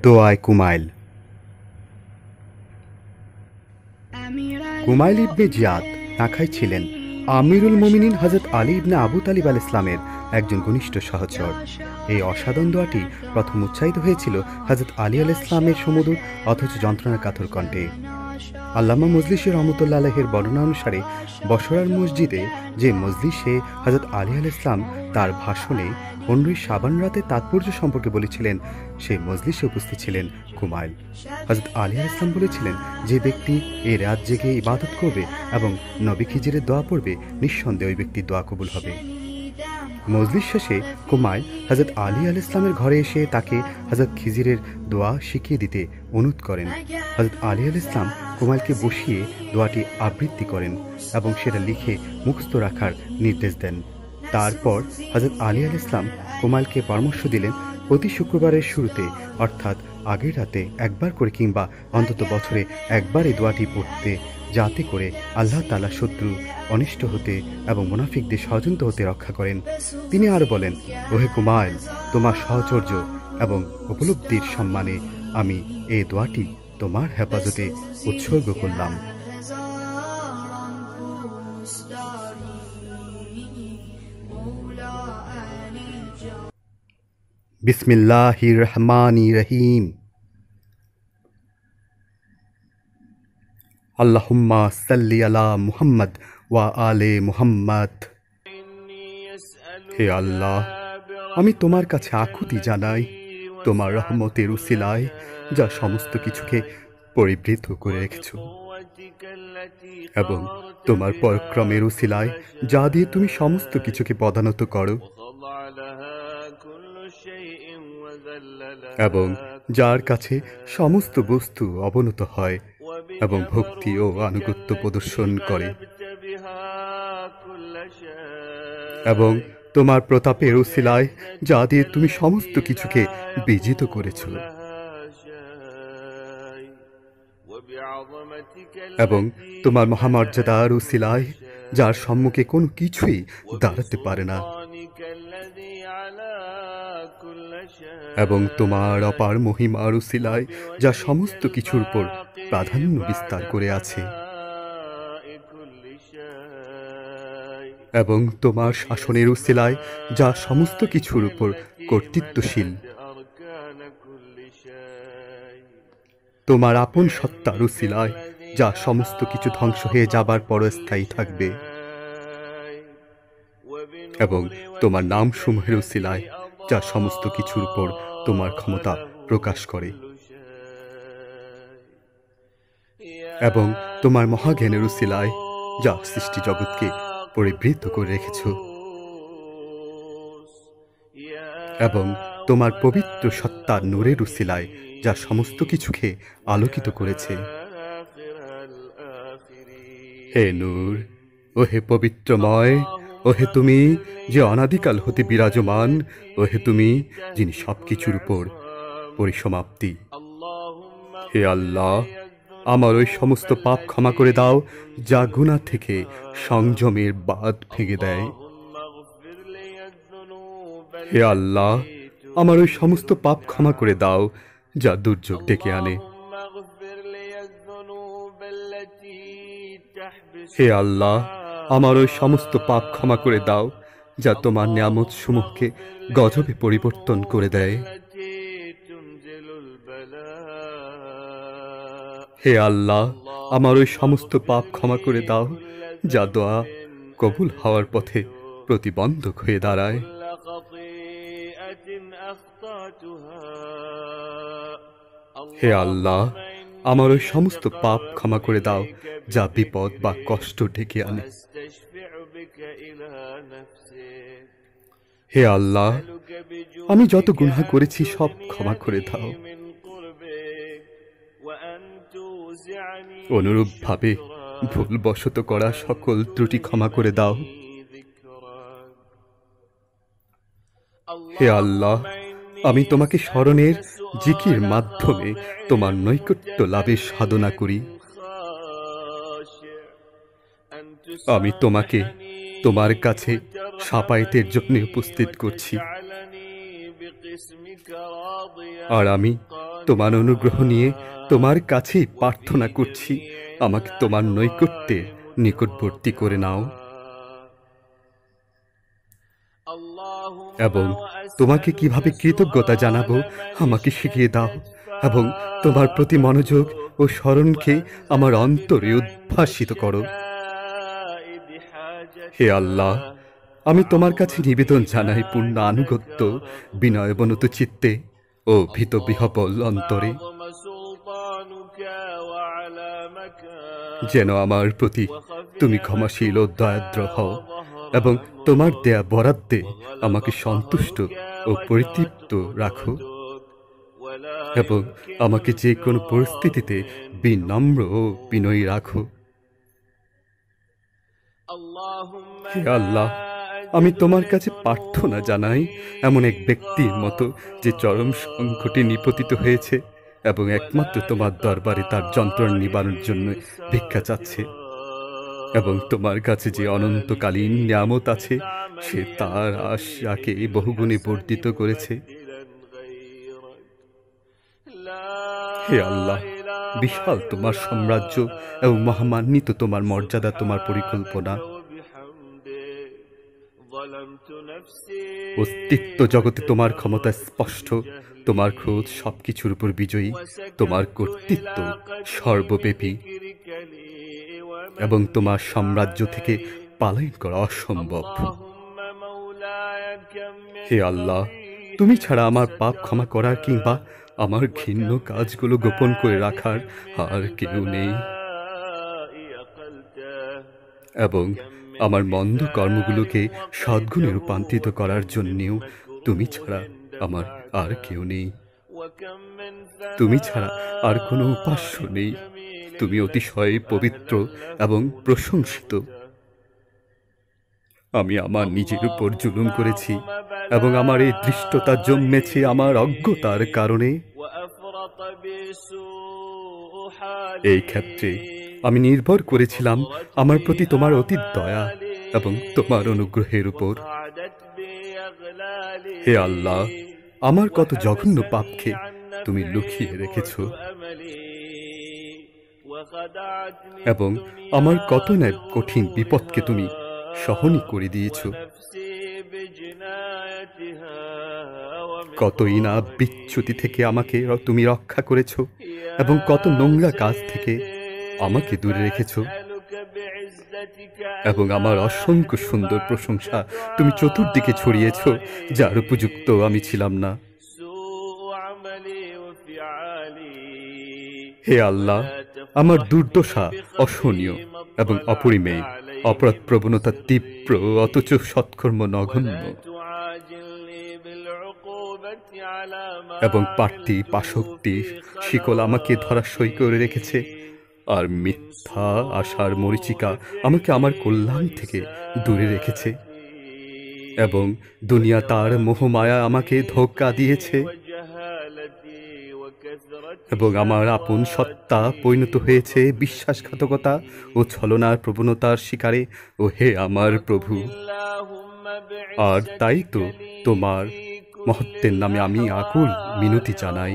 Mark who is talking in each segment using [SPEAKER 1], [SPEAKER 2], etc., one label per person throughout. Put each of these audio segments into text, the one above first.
[SPEAKER 1] দোয়ায় কুমাইল। কুমাইল ইবনে জিয়াদ নাখাই ছিলেন আমিরুল মুমিনিন হযরত আলী ইবনে আবু তালিব আল ইসলামের একজন ঘনিষ্ঠ সহচর। এই অসাধারণ দোয়াটি প্রথম উচ্চারিত হয়েছিল হযরত আলী আল ইসলামের সুমধুর অথচ যন্ত্রণাকাতর কণ্ঠে। আল্লামা মজলিসি রহমতুল্লাহ আলাইহির বর্ণনা অনুসারে বসরার মসজিদে যে মজলিসে হযরত আলী আল ইসলাম তার ভাষণে 15 শাবান রাতের তাৎপর্য সম্পর্কে বলেছিলেন, সেই মজলিসে উপস্থিত ছিলেন কুমাইল। হযরত আলী আল ইসলাম বলেছিলেন, যে ব্যক্তি এই রাত জেগে ইবাদত করবে এবং নবী খিজিরের দোয়া পড়বে, নিঃসন্দেহে ওই ব্যক্তির দোয়া কবুল হবে। মজলিস শেষে কুমাইল হযরত আলী আল ইসলামের ঘরে এসে তাকে হযরত খিজিরের দোয়া শিখিয়ে দিতে অনুরোধ করেন। হযরত আলী আল ইসলাম কুমাইলকে বসিয়ে দোয়াটি আবৃত্তি করেন এবং সেটা লিখে মুখস্থ রাখার নির্দেশ দেন। তারপর হযরত আলী আল ইসলাম কুমাইলকে পরামর্শ দিলেন, প্রতি শুক্রবারের শুরুতে অর্থাৎ আগের রাতে একবার করে কিংবা অন্তত বছরে একবার এই দোয়াটি পড়তে, যাতে করে আল্লাহ তাআলা শত্রু অনিষ্ট হতে এবং মুনাফিকদের ষড়যন্ত্র হতে রক্ষা করেন। তিনি আরও বলেন, ওহে কুমাইল, তোমার সহচর্য এবং উপলব্ধির সম্মানে আমি এই দোয়াটি তোমার হেফাজতে উৎসর্গ করলাম। বিসমিল্লাহির রহমানির রহিম। আল্লাহুম্মা সাল্লি আলা মুহাম্মদ ওয়া আলে মুহাম্মদ। হে আল্লাহ, আমি তোমার কাছে আকুতি জানাই তোমার রহমতের উসিলায় যা সমস্ত কিছুকে পরিবৃত করে রেখেছ, এবং তোমার পরাক্রমের উসিলায় যা দিয়ে তুমি সমস্ত কিছুকে পদানত করো, এবং যার কাছে সমস্ত বস্তু অবনত হয় এবং ভক্তি ও আনুগত্য প্রদর্শন করে, এবং তোমার প্রতাপের উসিলায় যা দিয়ে তুমি সমস্ত কিছুকে বিজিত করেছ, এবং তোমার মহামর্যাদার উসিলায় যার সম্মুখে কোনো কিছুই দাঁড়াতে পারে না, এবং তোমার অপার মহিমার উসিলায় যা সমস্ত কিছুর উপর প্রাধান্য বিস্তার করে আছে, এবং তোমার শাসনের উসিলায় যা সমস্ত কিছুর উপর কর্তৃত্বশীল, তোমার আপন সত্তার উসিলায় যা সমস্ত কিছু ধ্বংস হয়ে যাবার পর স্থায়ী থাকবে, এবং তোমার নাম সমূহের উসিলায় যা সমস্ত কিছুর উপর তোমার ক্ষমতা প্রকাশ করে, এবং তোমার মহাজ্ঞানের উসিলায় যা সৃষ্টি জগৎকে পরিবৃত করে রেখেছ, এবং তোমার পবিত্র সত্তার নূরের উসিলায় যা সমস্ত কিছুকে আলোকিত করেছে। হে নূর, ওহে পবিত্রময়, ওহে তুমি যে অনাদিকাল হতে বিরাজমান, ওহে তুমি যিনি সবকিছুর উপর পরিসমাপ্তি। হে আল্লাহ, আমার ওই সমস্ত পাপ ক্ষমা করে দাও যা গুনাহ থেকে সংযমের বাঁধ ভেঙে দেয়। হে আল্লাহ, আমার ওই সমস্ত পাপ ক্ষমা করে দাও যা দুর্যোগ ডেকে আনে। হে আল্লাহ, আমার ওই সমস্ত পাপ ক্ষমা করে দাও যা তোমার নিয়ামত সমূহকে গজবে পরিবর্তন করে দেয়। হে আল্লাহ, আমার ওই সমস্ত পাপ ক্ষমা করে দাও যা দোয়া কবুল হওয়ার পথে প্রতিবন্ধক হয়ে দাঁড়ায়। হে আল্লাহ, আমার ওই সমস্ত পাপ ক্ষমা করে দাও যা বিপদ বা কষ্ট ডেকে আনে। হে আল্লাহ, আমি যত গুনাহ করেছি সব ক্ষমা করে দাও। অনুরূপভাবে ভুলবশত করা সকল ত্রুটি ক্ষমা করে দাও। হে আল্লাহ, আমি তোমাকে স্মরণের জিকির মাধ্যমে তোমার নৈকট্য লাভের সাধনা করি। আমি তোমাকে তোমার কাছে শাফায়াতের জন্য উপস্থিত করছি, আর আমি তোমার অনুগ্রহ নিয়ে তোমার কাছেই প্রার্থনা করছি, আমাকে তোমার নৈকট্যে নিকটবর্তী করে নাও এবং তোমাকে কিভাবে কৃতজ্ঞতা জানাবো আমাকে শিখিয়ে দাও এবং তোমার প্রতি মনোযোগ ও স্মরণকে আমার অন্তরে উদ্ভাসিত করো। হে আল্লাহ, আমি তোমার কাছে নিবেদন জানাই পূর্ণ আনুগত্য, বিনয়বনত চিত্তে ও ভীত বিহ্বল অন্তরে, যেন আমার প্রতি তুমি ক্ষমাশীল ও দয়াদ্র হও এবং তোমার দেয়া বরাদ্দে আমাকে সন্তুষ্ট ও পরিতৃপ্ত রাখো এবং আমাকে যে কোনো পরিস্থিতিতে বিনম্র ও বিনয়ী রাখো। হে আল্লাহ, আমি তোমার কাছে প্রার্থনা জানাই এমন এক ব্যক্তির মতো যে চরম সংকটে নিপতিত হয়েছে এবং একমাত্র তোমার দরবারে তার যন্ত্রণা নিবারণের জন্য ভিক্ষা চাচ্ছে এবং তোমার কাছে যে অনন্তকালীন নিয়ামত আছে সে তার আশাকে বহুগুণে বর্ধিত করেছে। হে আল্লাহ, বিশাল তোমার সাম্রাজ্য এবং মহামান্বিত তোমার মর্যাদা, তোমার পরিকল্পনা, অস্তিত্ব জগতে তোমার ক্ষমতা স্পষ্ট, তোমার ক্রোধ সবকিছুর উপর বিজয়ী, তোমার কর্তৃত্ব সর্বব্যাপী এবং তোমার সাম্রাজ্য থেকে পালায়ন করা অসম্ভব। হে আল্লাহ, তুমি ছাড়া আমার পাপ ক্ষমা করার কিংবা আমার ঘৃণ্য কাজগুলো গোপন করে রাখার আর কেউ নেই এবং আমার মন্দ কর্মগুলোকে সদ্গুণে রূপান্তরিত করার জন্যেও তুমি ছাড়া আমার আর কেউ নেই। তুমি ছাড়া আর কোনো উপাস্য নেই। তুমি অতিশয় পবিত্র এবং প্রশংসিত। আমি আমার নিজের উপর জুলুম করেছি এবং আমার এই ধৃষ্টতা জন্মেছে আমার অজ্ঞতার কারণে। এই ক্ষেত্রে আমি নির্ভর করেছিলাম আমার প্রতি তোমার অতীত দয়া এবং তোমার অনুগ্রহের উপর। হে আল্লাহ, আমার কত জঘন্য পাপকে তুমি লুকিয়ে রেখেছ এবং আমার কত না কঠিন বিপদকে তুমি সহনই করে দিয়েছ। কতই না বিচ্যুতি থেকে আমাকে তুমি রক্ষা করেছ এবং কত নোংরা কাজ থেকে আমাকে দূরে রেখেছ এবং আমার অসংখ্য সুন্দর প্রশংসা তুমি চতুর্দিকে ছড়িয়েছ, যার উপযুক্ত আমি ছিলাম না। হে আল্লাহ, আমার দুর্দশা অসহনীয় এবং অপরিমেয়, অপরাধ প্রবণতা তীব্র, অথচ সৎকর্ম নগণ্য এবং পার্থী পাশক্তি শিকল আমাকে ধরাশয়ী করে রেখেছে, আর মিথ্যা আশার মরিচিকা আমাকে আমার কল্যাণ থেকে দূরে রেখেছে এবং দুনিয়া তার মোহমায়া আমাকে ধোঁকা দিয়েছে এবং আমার আপন সত্তা পরিণত হয়েছে বিশ্বাসঘাতকতা ও ছলনার প্রবণতার শিকারে। ও হে আমার প্রভু, আর তাই তো তোমার মহত্বের নামে আমি আকুল মিনতি জানাই।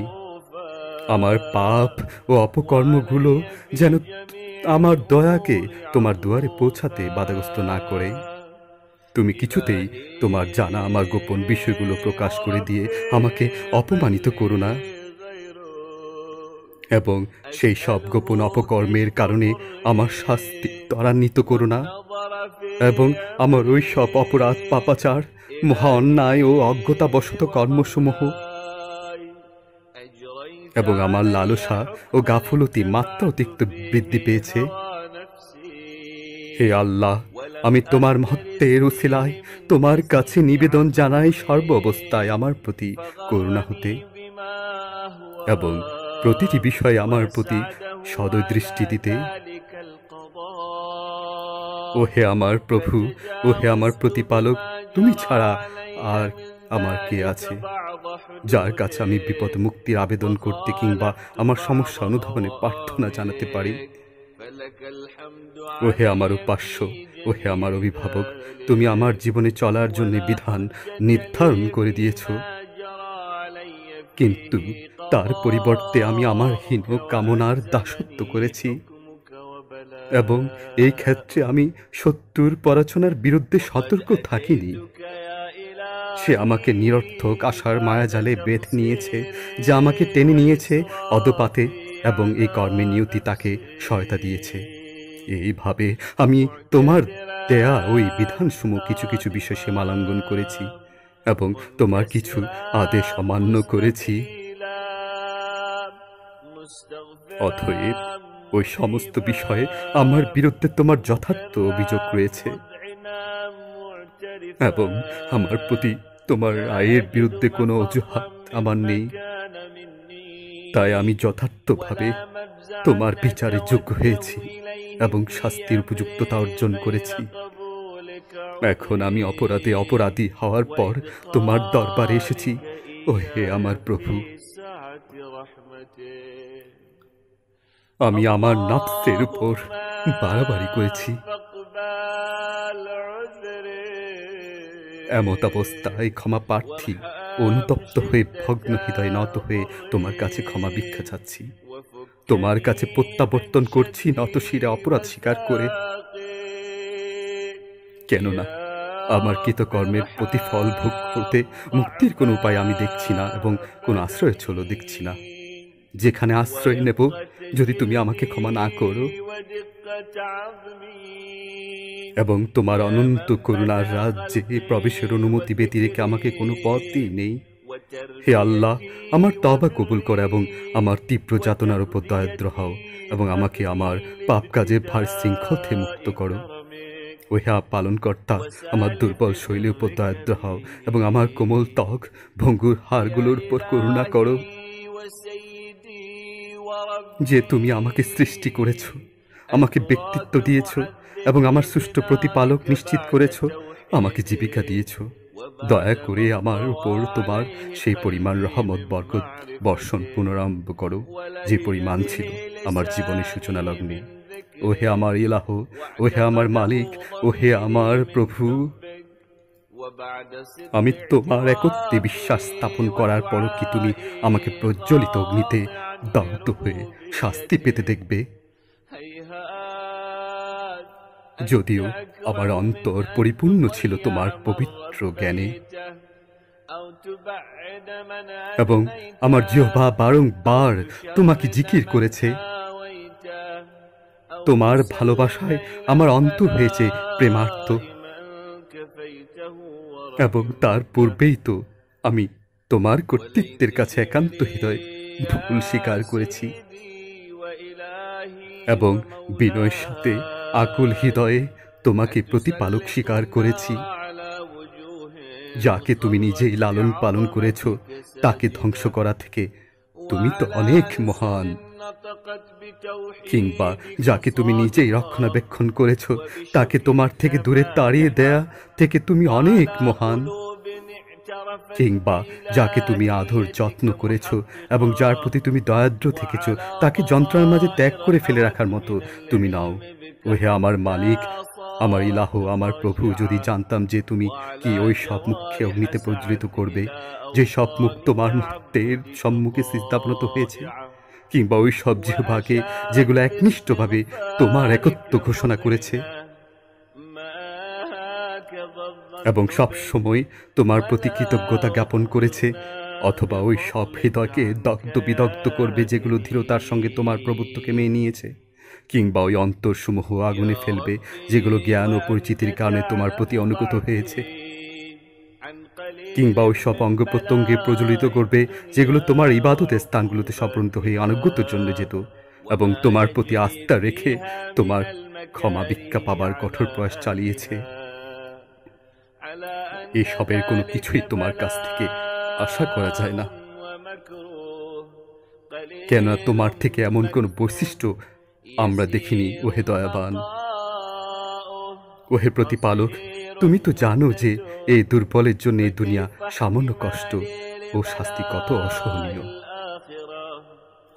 [SPEAKER 1] আমার পাপ ও অপকর্মগুলো যেন আমার দয়াকে তোমার দুয়ারে পৌঁছাতে বাধাগ্রস্ত না করে। তুমি কিছুতেই তোমার জানা আমার গোপন বিষয়গুলো প্রকাশ করে দিয়ে আমাকে অপমানিত করো না এবং সেই সব গোপন অপকর্মের কারণে আমার শাস্তি ত্বরান্বিত করো না এবং আমার ওই সব অপরাধ, পাপাচার, মহা অন্যায় ও অজ্ঞতাবশত কর্মসমূহ এবং আমার লালসা ও গাফলতি মাত্রা অতিরিক্ত বৃদ্ধি পেয়েছে। হে আল্লাহ, আমি তোমার মহত্বের উসিলায় তোমার কাছে নিবেদন জানাই সর্ব অবস্থায় আমার প্রতি করুণা হতে এবং প্রতিটি বিষয়ে আমার প্রতি সদদৃষ্টি দিতে। ও হে আমার প্রভু, ও হে আমার প্রতিপালক, তুমি ছাড়া আর আমার কে আছে যার কাছে আমি বিপদ মুক্তির আবেদন করতে কিংবা আমার সমস্যা অনুধাবনে প্রার্থনা জানাতে পারি? ও হে আমার উপাস্য, ও হে আমার অভিভাবক, তুমি আমার জীবনে চলার জন্য বিধান নির্ধারণ করে দিয়েছ, কিন্তু তার পরিবর্তে আমি আমার হীন কামনার দাসত্ব করেছি এবং এই ক্ষেত্রে আমি শত্রুর পরাচনার বিরুদ্ধে সতর্ক থাকিনি। সে আমাকে নিরর্থক আশার মায়াজালে বেঁধে নিয়েছে, যা আমাকে টেনে নিয়েছে অধপাতে, এবং এই কর্মের নিয়তি তাকে সহায়তা দিয়েছে। এইভাবে আমি তোমার দেয়া ওই বিধানসমূহ কিছু কিছু বিষয় সীমালঙ্ঘন করেছি এবং তোমার কিছু আদেশ অমান্য করেছি। অতএব ওই সমস্ত বিষয়ে আমার বিরুদ্ধে তোমার যথার্থ অভিযোগ রয়েছে এবং আমার প্রতি তোমার রায়ের বিরুদ্ধে কোনো অজুহাত আমার নেই। তাই আমি যথার্থভাবে তোমার বিচারে যোগ্য হয়েছি এবং শাস্তির উপযুক্ততা অর্জন করেছি। এখন আমি অপরাধী হওয়ার পর তোমার দরবারে এসেছি। ও হে আমার প্রভু, আমি আমার নফসের উপর বাড়াবাড়ি করেছি। এমত অবস্থায় ক্ষমা প্রার্থী, অনুতপ্ত হয়ে ভগ্ন হৃদয় নত হয়ে তোমার কাছে ক্ষমা ভিক্ষা চাচ্ছি। তোমার কাছে প্রত্যাবর্তন করছি নত শিরে অপরাধ স্বীকার করে। কেননা আমার কৃতকর্মের প্রতিফল ভোগ হতে মুক্তির কোনো উপায় আমি দেখছি না এবং কোনো আশ্রয়স্থলও দেখছি না। যেখানে আশ্রয় নেব, যদি তুমি আমাকে ক্ষমা না করো এবং তোমার অনন্ত করুণার রাজ্যে প্রবেশের অনুমতি ব্যতিরেকে আমাকে কোনো পথই নেই। হে আল্লাহ, আমার তওবা কবুল করো এবং আমার তীব্র যাতনার উপর দয়াদ্র হও এবং আমাকে আমার পাপ কাজের ভার শৃঙ্খল থেকে মুক্ত করো। ও হে পালনকর্তা, আমার দুর্বল শৈলীর উপর দয়াদ্র হও এবং আমার কোমল ত্বক ভঙ্গুর হাড়গুলোর উপর করুণা করো। যে তুমি আমাকে সৃষ্টি করেছ, আমাকে ব্যক্তিত্ব দিয়েছ এবং আমার সুষ্ঠু প্রতিপালক নিশ্চিত করেছ, আমাকে জীবিকা দিয়েছ। দয়া করে আমার উপর তোমার সেই পরিমাণ রহমত বরকত বর্ষণ পুনরারম্ভ করো যে পরিমাণ ছিল আমার জীবনের সূচনা লগ্নে। ও হে আমার ইলাহ, ও হে আমার মালিক, ও হে আমার প্রভু, আমি তোমার একত্বে বিশ্বাস স্থাপন করার পরও কি তুমি আমাকে প্রজ্বলিত অগ্নিতে দগ্ধ হয়ে শাস্তি পেতে দেখবে? যদিও আমার অন্তর পরিপূর্ণ ছিল তোমার পবিত্র জ্ঞানে এবং আমার জিহ্বা বারংবার তোমাকে জিকির করেছে। তোমার ভালোবাসায় আমার অন্তর হয়েছে প্রেমার্ত এবং তার পূর্বেই তো আমি তোমার কর্তৃত্বের কাছে একান্ত হৃদয় ভুল স্বীকার করেছি এবং বিনয়ের সাথে আকুল হৃদয়ে তোমাকে প্রতিপালক স্বীকার করেছি। যাকে তুমি নিজেই লালন পালন করেছ, তাকে ধ্বংস করা থেকে তুমি তো অনেক মহান। কিংবা যাকে তুমি নিজেই রক্ষণাবেক্ষণ করেছ, তাকে তোমার থেকে দূরে তাড়িয়ে দেয়া থেকে তুমি অনেক মহান। কিংবা যাকে তুমি আদর যত্ন করেছ এবং যার প্রতি তুমি দয়াদ্র থেকেছ, তাকে যন্ত্রণার মাঝে ত্যাগ করে ফেলে রাখার মতো তুমি নাও। ও হে আমার মালিক, আমার ইলাহ, আমার প্রভু, যদি জানতাম যে তুমি কি ওই সব মুখকে অগ্নিতে প্রজ্বলিত করবে, যে সব মুখ তোমার মুহূর্তের সম্মুখে সিজদাবনত হয়েছে, কিংবা ওই সব জিহ্বাকে যেগুলো একনিষ্ঠভাবে তোমার একত্ব ঘোষণা করেছে এবং সব সময় তোমার প্রতি কৃতজ্ঞতা জ্ঞাপন করেছে, অথবা ওই সব হৃদয়কে দগ্ধ বিদগ্ধ করবে যেগুলো দৃঢ়তার সঙ্গে তোমার প্রভুত্বকে মেনে নিয়েছে, কিংবা ওই অন্তরসমূহ আগুনে ফেলবে যেগুলো জ্ঞান ও পরিচিতির কারণে তোমার প্রতি অনুগত হয়েছে, কিংবা ওই সব অঙ্গ প্রত্যঙ্গে প্রজ্বলিত করবে যেগুলো তোমার ইবাদতের স্থানগুলোতে সপ্রন্ত হয়ে আনুগত্যের জন্য যেত এবং তোমার প্রতি আস্থা রেখে তোমার ক্ষমা ভিক্ষা পাবার কঠোর প্রয়াস চালিয়েছে। এসবের কোনো কিছুই তোমার কাছ থেকে আশা করা যায় না, কেননা তোমার থেকে এমন কোনো বৈশিষ্ট্য আমরা দেখিনি। ওহে দয়াবান, ওহে প্রতিপালক, তুমি তো জানো যে এই দুর্বলের জন্য এই দুনিয়া সামান্য কষ্ট ও শাস্তি কত অসহনীয়,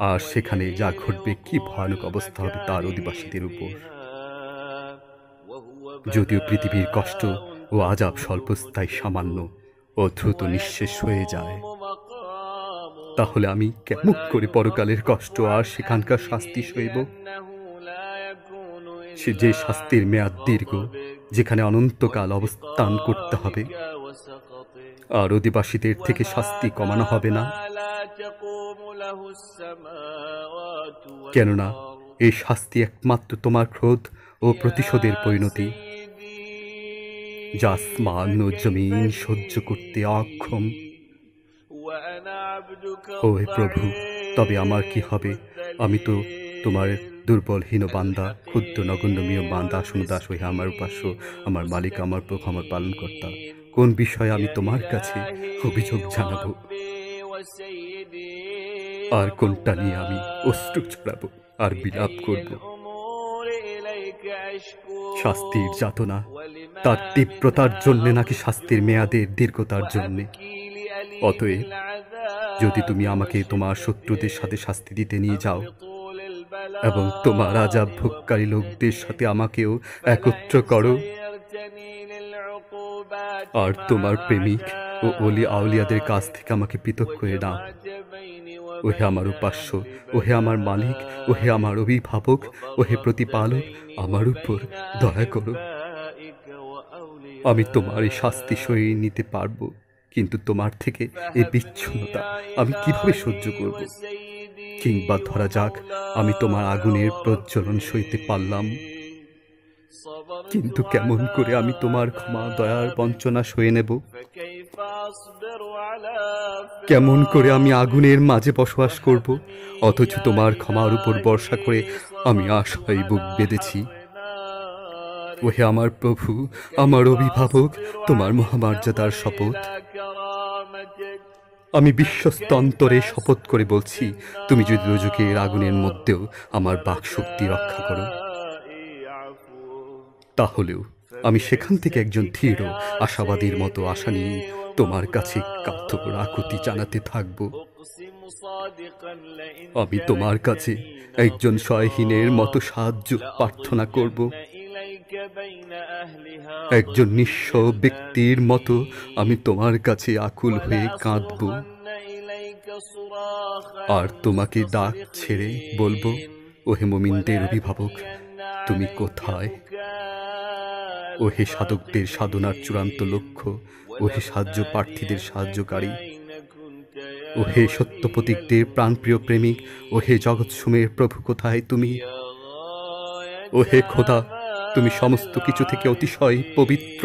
[SPEAKER 1] আর সেখানে যা ঘটবে কি ভয়ানক অবস্থা হবে তার অধিবাসীদের উপর। যদিও পৃথিবীর কষ্ট ও আযাব স্বল্পস্থায়ী, সামান্য ও দ্রুত নিঃশেষ হয়ে যায়, তাহলে আমি কেমন করে পরকালের কষ্ট আর সেখানকার শাস্তি সইব? সে যে শাস্তির মেয়াদ দীর্ঘ, যেখানে অনন্তকাল অবস্থান করতে হবে, আর অধিবাসীদের থেকে শাস্তি কমানো হবে না। কেননা এই শাস্তি একমাত্র তোমার ক্রোধ ও প্রতিশোধের পরিণতি, যা আসমান ও জমিন সহ্য করতে অক্ষম। ও হে প্রভু, তবে আমার কি হবে? আমি তো তোমার দুর্বল হীন বান্দা, ক্ষুদ্র নগণ্যমীয় বান্দা, দাস। ও হে আমার উপাস্য, আমার মালিক, আমার প্রভু, আমার পালনকর্তা, কোন বিষয়ে আমি তোমার কাছে অভিযোগ জানাবো? আর কোনটা নিয়ে আমি অশ্রু ছড়াবো আর বিলাপ করব? শাস্তির যাতনা তার তীব্রতার জন্য নাকি শাস্তির মেয়াদের দীর্ঘতার জন্যে? অতএব যদি তুমি আমাকে তোমার শত্রুদের সাথে শাস্তি দিতে নিয়ে যাও এবং তোমার আযাব ভোগকারী লোকদের সাথে আমাকেও একত্র করো, আর তোমার প্রেমিক ও অলি আউলিয়াদের কাছ থেকে আমাকে পৃথক করে নাও, ওহে আমার উপাস্য, ওহে আমার মালিক, ওহে আমার অভিভাবক, ওহে প্রতিপালক, আমার উপর দয়া করো। আমি তোমার এই শাস্তি সয়ে নিতে পারবো, কিন্তু তোমার থেকে এই বিচ্ছিন্নতা আমি কিভাবে সহ্য করব? কিংবা ধরা যাক আমি তোমার আগুনের প্রজ্বলন সইতে পারলাম, কিন্তু কেমন করে আমি তোমার ক্ষমা দয়ার বঞ্চনা সয়ে নেব? কেমন করে আমি আগুনের মাঝে বসবাস করব, অথচ তোমার ক্ষমার উপর ভরসা করে আমি আশায় বুক বেঁধেছি? ওহে আমার প্রভু, আমার অভিভাবক, তোমার মহামর্যাদার শপথ, আমি বিশ্বস্ত অন্তরে শপথ করে বলছি, তুমি যদি দোজখের আগুনের মধ্যেও আমার বাকশক্তি রক্ষা করো, তাহলেও আমি সেখান থেকে একজন দৃঢ় আশাবাদীর মতো আশা নিয়ে তোমার কাছে কাতর আকুতি জানাতে থাকব। আমি তোমার কাছে একজন সহায়হীনের মতো সাহায্য প্রার্থনা করব, একজন নিঃস্ব ব্যক্তির মতো আমি তোমার কাছে আকুল হয়ে কাঁদব, আর তোমাকে ডাক ছেড়ে বলবো, ওহে মুমিনদের অভিভাবক, তুমি কোথায়? ওহে সাধকদের সাধনার চূড়ান্ত লক্ষ্য, ওহে সাহায্য প্রার্থীদের সাহায্যকারী, ওহে সত্য প্রতীকদের প্রাণপ্রিয় প্রেমিক, ওহে জগৎসমূহের প্রভু, কোথায় তুমি? ওহে খোদা, তুমি সমস্ত কিছু থেকে অতিশয় পবিত্র,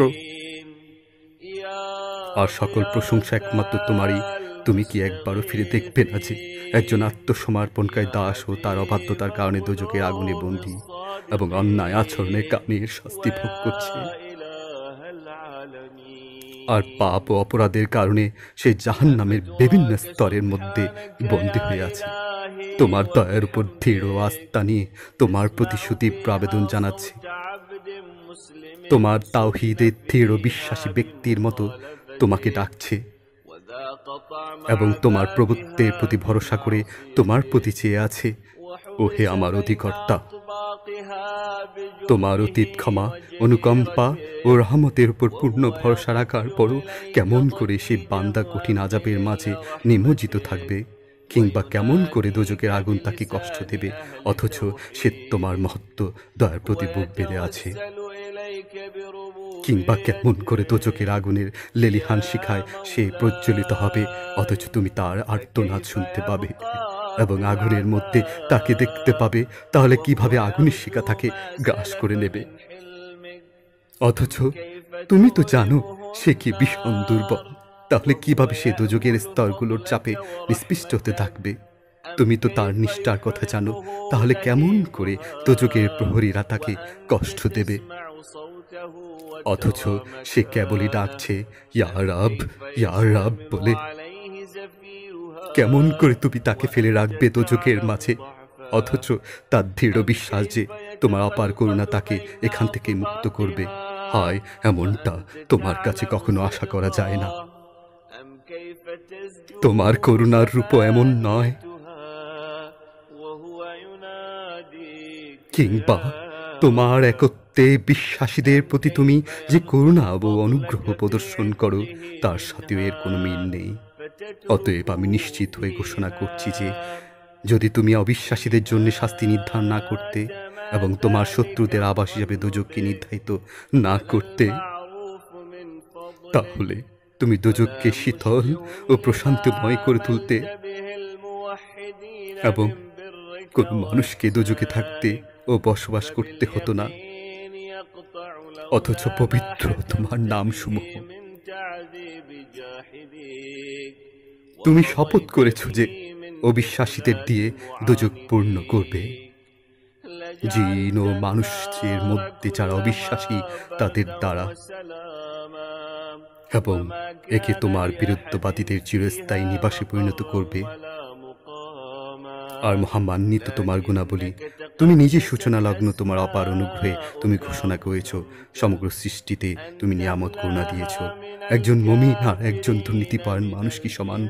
[SPEAKER 1] আর সকল প্রশংসা একমাত্র তোমারই। তুমি কি একবারও ফিরে দেখবে না যে একজন আত্মসমর্পণকারী দাস ও তার অবাধ্যতার কারণে দোজখের আগুনে বন্দী এবং অন্যায় আচরণের কারণে শাস্তি ভোগ করছে, আর পাপ ও অপরাধের কারণে সে জাহান্নামের বিভিন্ন স্তরের মধ্যে বন্দী হয়ে আছে? তোমার দয়ার উপর দৃঢ় আস্থা নিয়ে তোমার প্রতিশ্রুতি আবেদন জানাচ্ছে, তোমার তাওহীদে দৃঢ় বিশ্বাসী ব্যক্তির মতো তোমাকে ডাকছে, এবং তোমার প্রভুত্বের প্রতি ভরসা করে তোমার প্রতি চেয়ে আছে। ওহে আমার অধিকর্তা, তোমার অতীত ক্ষমা, অনুকম্পা ও রহমতের উপর পূর্ণ ভরসা রাখার পরও কেমন করে সে বান্দা কঠিন আযাবের মাঝে নিমজ্জিত থাকবে, কিংবা কেমন করে দোজখের আগুন তাকে কষ্ট দেবে, অথচ সে তোমার মহত্ব দয়ার প্রতি বুক বেঁধে আছে? কিংবা কেমন করে দোজখের আগুনের লেলিহান শিখায় সে প্রজ্বলিত হবে, অথচ তুমি তার আর্তনাদ শুনতে পাবে এবং আগুনের মধ্যে তাকে দেখতে পাবে? তাহলে কিভাবে আগুনের শিখা তাকে গ্রাস করে নেবে? অথচ তুমি তো জানো সে কি ভীষণ দুর্বল, তাহলে কিভাবে সে দোজখের স্তরগুলোর চাপে নিষ্পিষ্ট হতে থাকবে? তুমি তো তার নিষ্ঠার কথা জানো, তাহলে কেমন করে দোজখের প্রহরীরা তাকে কষ্ট দেবে? অথচ সে কেবলই ডাকছে ইয়া রাব, ইয়া রাব বলে। কেমন করে তুমি তাকে ফেলে রাখবে দোজখের মাঝে, অথচ তার দৃঢ় বিশ্বাস যে তোমার অপার করুণা তাকে এখান থেকে মুক্ত করবে? হায়, এমনটা তোমার কাছে কখনো আশা করা যায় না। তোমার করুণার রূপ এমন নয়, কিংবা তোমার একত্বে বিশ্বাসীদের প্রতি তুমি যে করুণা ও অনুগ্রহ প্রদর্শন করো, তার সাথেও এর কোনো মিল নেই। অতএব আমি নিশ্চিত হয়ে ঘোষণা করছি যে যদি তুমি অবিশ্বাসীদের জন্য শাস্তি নির্ধারণ না করতে এবং তোমার শত্রুদের আবাস হিসাবে দোজককে নির্ধারিত না করতে, তাহলে তুমি দোজককে শীতল ও প্রশান্তিময় করে তুলতে এবং কোন মানুষকে দোজকে থাকতে ও বসবাস করতে হতো না। অথচ পবিত্র তোমার নামসমূহ তুমি শপথ করেছ যে অবিশ্বাসীদের দিয়ে দোজক পূর্ণ করবে। জিন ও মানুষের মধ্যে যারা অবিশ্বাসী তাদের দ্বারা, এবং একে তোমার বিরুদ্ধবাদীদের চিরস্থায়ী নিবাসে পরিণত করবে। আর মহামান্বিত তোমার গুণাবলী, তুমি নিজে সূচনা লগ্ন তোমার অপার অনুগ্রহে তুমি ঘোষণা করেছ সমগ্র সৃষ্টিতে তুমি নিয়ামত করুণা দিয়েছ। একজন মুমিন আর একজন দুর্নীতিপরায়ণ মানুষ কি সমান?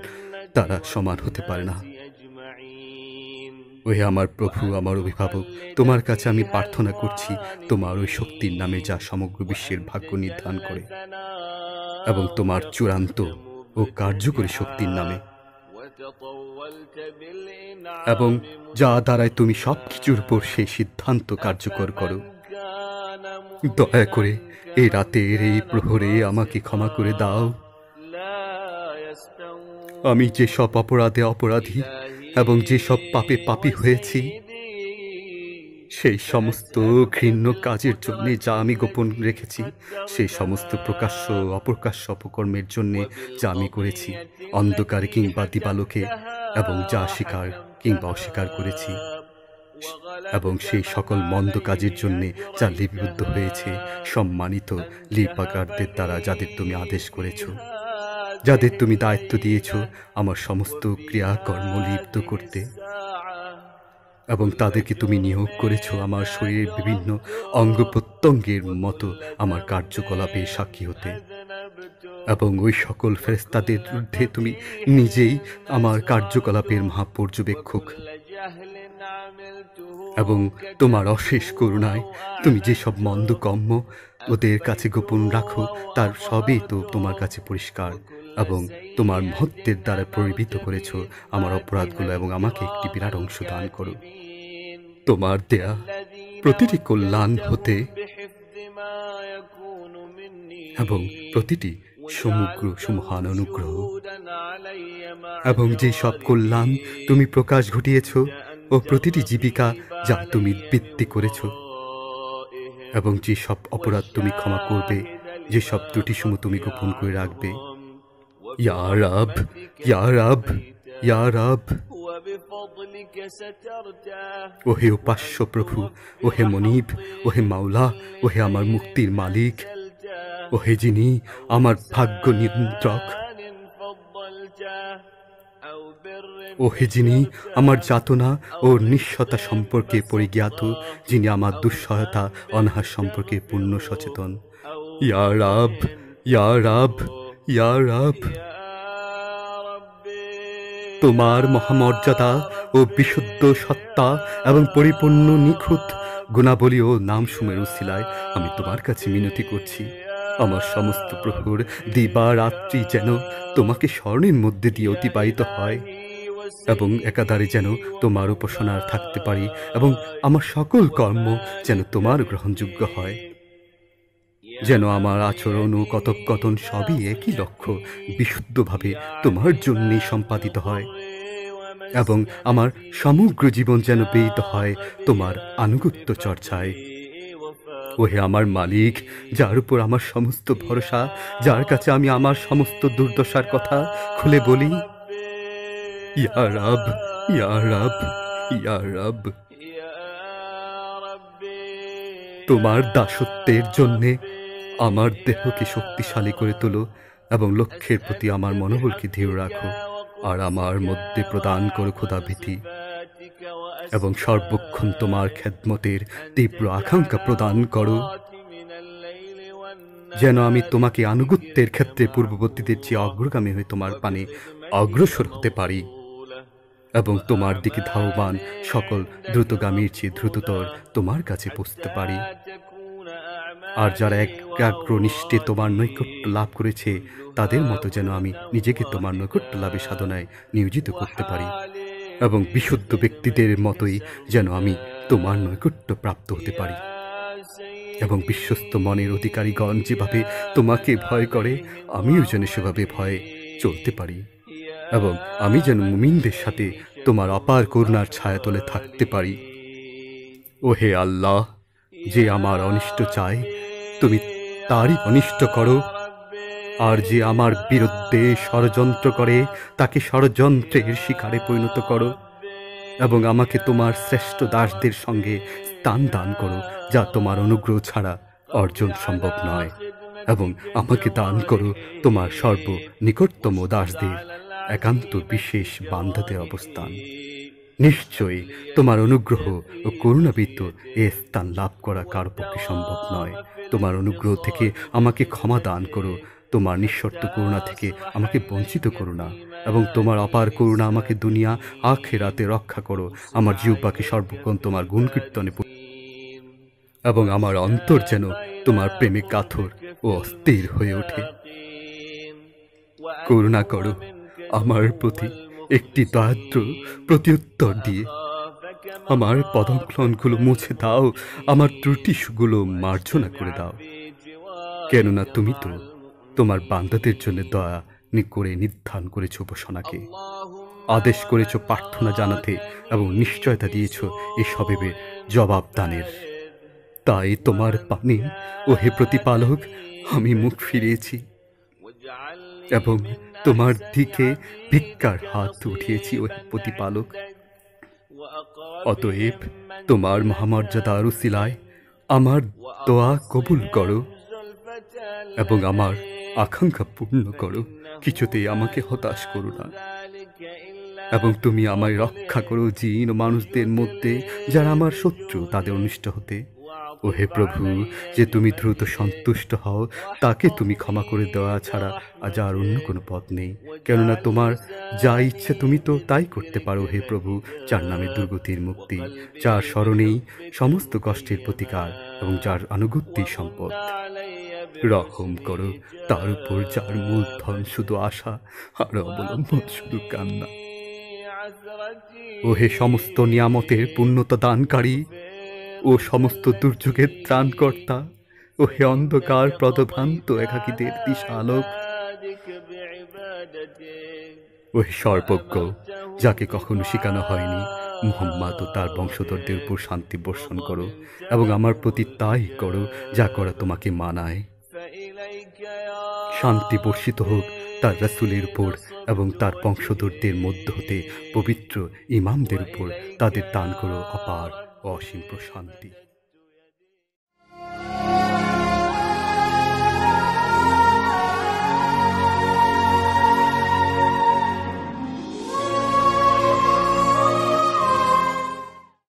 [SPEAKER 1] তারা সমান হতে পারে না। ওহে আমার প্রভু, আমার অভিভাবক, তোমার কাছে আমি প্রার্থনা করছি তোমার ওই শক্তির নামে যা সমগ্র বিশ্বের ভাগ্য নির্ধারণ করে, এবং তোমার চূড়ান্ত ও কার্যকরী শক্তির নামে, এবং যা দ্বারায় তুমি সবকিছুর উপর সেই সিদ্ধান্ত কার্যকর করো। দয়া করে এই রাতের এই প্রহরে আমাকে ক্ষমা করে দাও। আমি যেসব অপরাধে অপরাধী এবং যেসব পাপে পাপী হয়েছি, সেই সমস্ত ঘৃণ্য কাজের জন্য যা আমি গোপন রেখেছি, সেই সমস্ত প্রকাশ্য অপ্রকাশ্য অপকর্মের জন্য যা আমি করেছি অন্ধকারে কিংবা দিবালোকে, এবং যা স্বীকার কিংবা অস্বীকার করেছি, এবং সেই সকল মন্দ কাজের জন্য যা লিপিবদ্ধ হয়েছে সম্মানিত লিপাকারদের দ্বারা, যাদের তুমি আদেশ করেছ, যাদের তুমি দায়িত্ব দিয়েছ আমার সমস্ত ক্রিয়াকর্ম লিপ্ত করতে, এবং তাদেরকে তুমি নিয়োগ করেছ আমার শরীরের বিভিন্ন অঙ্গ প্রত্যঙ্গের মতো আমার কার্যকলাপে সাক্ষী হতে, এবং ওই সকল ফেরেশতাদের বিরুদ্ধে তুমি নিজেই আমার কার্যকলাপের মহাপর্যবেক্ষক, এবং তোমার অশেষ করুণায় তুমি যেসব মন্দ কর্ম ওদের কাছে গোপন রাখো তার সবই তো তোমার কাছে পরিষ্কার, এবং তোমার মহত্বের দ্বারা পরিবৃত করেছ আমার অপরাধগুলো, এবং আমাকে একটি বিরাট অংশ দান করো তোমার দেয়া প্রতিটি কল্যাণ হতে, এবং প্রতিটি সমগ্র সুমহান অনুগ্রহ, এবং যে সব কল্যাণ তুমি প্রকাশ ঘটিয়েছ ও প্রতিটি জীবিকা যা তুমি বৃদ্ধি করেছ, এবং যে সব অপরাধ তুমি ক্ষমা করবে, যে সব ত্রুটিসমূহ তুমি গোপন করে রাখবে। ইয়া রাব, ইয়া রাব, ইয়া রাব। ওহে উপাস্য প্রভু, ওহে মনিব, ওহে মাওলা, ওহে আমার মুক্তির মালিক, ওহে যিনি আমার ভাগ্য নিয়ন্ত্রক, ওহে যিনি আমার যাতনা ও নিঃস্বতা সম্পর্কে পরিজ্ঞাত, যিনি আমার দুঃসহায়তা অনাহার সম্পর্কে পূর্ণ সচেতন। ইয়া রাব, ইয়া রাব, ইয়া রাব। তোমার মহামর্যাদা ও বিশুদ্ধ সত্তা এবং পরিপূর্ণ নিখুঁত গুণাবলী ও নামসমূহের উসিলায় আমি তোমার কাছে মিনতি করছি। আমার সমস্ত প্রহর দিবা রাত্রি যেন তোমাকে স্মরণের মধ্যে দিয়ে অতিবাহিত হয়, এবং একাধারে যেন তোমার উপাসনার থাকতে পারি, এবং আমার সকল কর্ম যেন তোমার গ্রহণযোগ্য হয়, যেন আমার আচরণ ও কথোপকথন সবই একই লক্ষ্য বিশুদ্ধভাবে তোমার জন্যই সম্পাদিত হয়, এবং আমার সমগ্র জীবন যেন ব্যয়িত হয় তোমার আনুগত্য চর্চায়। ওহে আমার মালিক, যার উপর আমার সমস্ত ভরসা, যার কাছে আমি আমার সমস্ত দুর্দশার কথা খুলে বলি, ইয়া রাব, ইয়া রাব, ইয়া রাব। তোমার দাসত্বের জন্যে আমার দেহকে শক্তিশালী করে তোলো, এবং লক্ষ্যের প্রতি আমার মনোবলকে দৃঢ় রাখো, আর আমার মধ্যে প্রদান করো খোদাভীতি, এবং সর্বক্ষণ তোমার খেদমতের তীব্র আকাঙ্ক্ষা প্রদান করো, যেন আমি তোমাকে আনুগত্যের ক্ষেত্রে পূর্ববর্তীদের চেয়ে অগ্রগামী হয়ে তোমার পানে অগ্রসর হতে পারি, এবং তোমার দিকে ধাবমান সকল দ্রুতগামীর চেয়ে দ্রুততর তোমার কাছে পৌঁছতে পারি। আর যারা একাগ্র নিষ্ঠে তোমার নৈকট্য লাভ করেছে তাদের মতো যেন আমি নিজেকে তোমার নৈকট্য লাভের সাধনায় নিয়োজিত করতে পারি, এবং বিশুদ্ধ ব্যক্তিদের মতোই যেন আমি তোমার নৈকট্য প্রাপ্ত হতে পারি, এবং বিশ্বস্ত মনের অধিকারীগণ যেভাবে তোমাকে ভয় করে আমিও যেন সেভাবে ভয়ে চলতে পারি, এবং আমি যেন মুমিনদের সাথে তোমার অপার করুণার ছায়াতলে থাকতে পারি। ও হে আল্লাহ, যে আমার অনিষ্ট চায় তুমি তারই অনিষ্ট করো, আর যে আমার বিরুদ্ধে ষড়যন্ত্র করে তাকে ষড়যন্ত্রের শিকারে পরিণত করো, এবং আমাকে তোমার শ্রেষ্ঠ দাসদের সঙ্গে স্থান দান করো যা তোমার অনুগ্রহ ছাড়া অর্জন সম্ভব নয়, এবং আমাকে দান করো তোমার সর্বনিকটতম দাসদের একান্ত বিশেষ বান্ধাদের অবস্থান। নিশ্চয়ই তোমার অনুগ্রহ ও করুণাবৃত্ত এ স্থান লাভ করা কারো পক্ষে সম্ভব নয়। তোমার অনুগ্রহ থেকে আমাকে ক্ষমা দান করো, তোমার নিঃশর্ত করুণা থেকে আমাকে বঞ্চিত করো না, এবং তোমার অপার করুণা আমাকে দুনিয়া আখিরাতে রক্ষা করো। আমার জিহ্বাকে সর্বক্ষণ তোমার গুণকীর্তনে এবং আমার অন্তর যেন তোমার প্রেমে কাতর ও অস্থির হয়ে ওঠে। করুণা করো আমার প্রতি একটি দয়াদ্র প্রত্যুত্তর দিয়ে, আমার পদক্ষণগুলো মুছে দাও, আমার ত্রুটিগুলো মার্জনা করে দাও, কেননা তুমি তো তোমার বান্দাদের জন্য দয়া করে নির্ধারণ করেছ উপাসনাকে, আদেশ করেছ প্রার্থনা জানাতে, এবং নিশ্চয়তা দিয়েছ এসবের জবাব দানের। তাই তোমার পানে ও হে প্রতিপালক আমি মুখ ফিরিয়েছি এবং তোমার দিকে ভিক্ষার হাত উঠিয়েছি ও হে প্রতিপালক। অতএব তোমার মহামর্যাদার উসিলায় আমার দোয়া কবুল করো এবং আমার আকাঙ্ক্ষা পূর্ণ করো, কিছুতেই আমাকে হতাশ করো না, এবং তুমি আমায় রক্ষা করো জিন ও মানুষদের মধ্যে যারা আমার শত্রু তাদের অনিষ্ট হতে। ও হে প্রভু, যে তুমি দ্রুত সন্তুষ্ট হও তাকে তুমি ক্ষমা করে দেওয়া ছাড়া যার অন্য কোনো পথ নেই, কেননা তোমার যা ইচ্ছে তুমি তো তাই করতে পারো। হে প্রভু, যার নামে দুর্গতির মুক্তি, যার স্মরণেই সমস্ত কষ্টের প্রতিকার, এবং যার আনুগত্যই সম্পদ। রহম করো তার উপর যার মূলধন শুধু আশা আর অবলম্বন শুধু কান্না। ও হে সমস্ত নিয়ামতের পূর্ণতা দানকারী ও সমস্ত দুর্যোগের ত্রাণকর্তা, ও হে অন্ধকার প্রদভ্রান্ত একাকীদের দিশালোক, ও হে সর্বজ্ঞ যাকে কখনো শেখানো হয়নি, মুহাম্মদ ও তার বংশধরদের উপর শান্তি বর্ষণ করো, এবং আমার প্রতি তাই করো যা করা তোমাকে মানায়। শান্তি বর্ষিত হোক তার রাসূলের উপর এবং তার বংশধরদের মধ্য হতে পবিত্র ইমামদের উপর, তাদের দান করো অপার ও অসীম প্রশান্তি।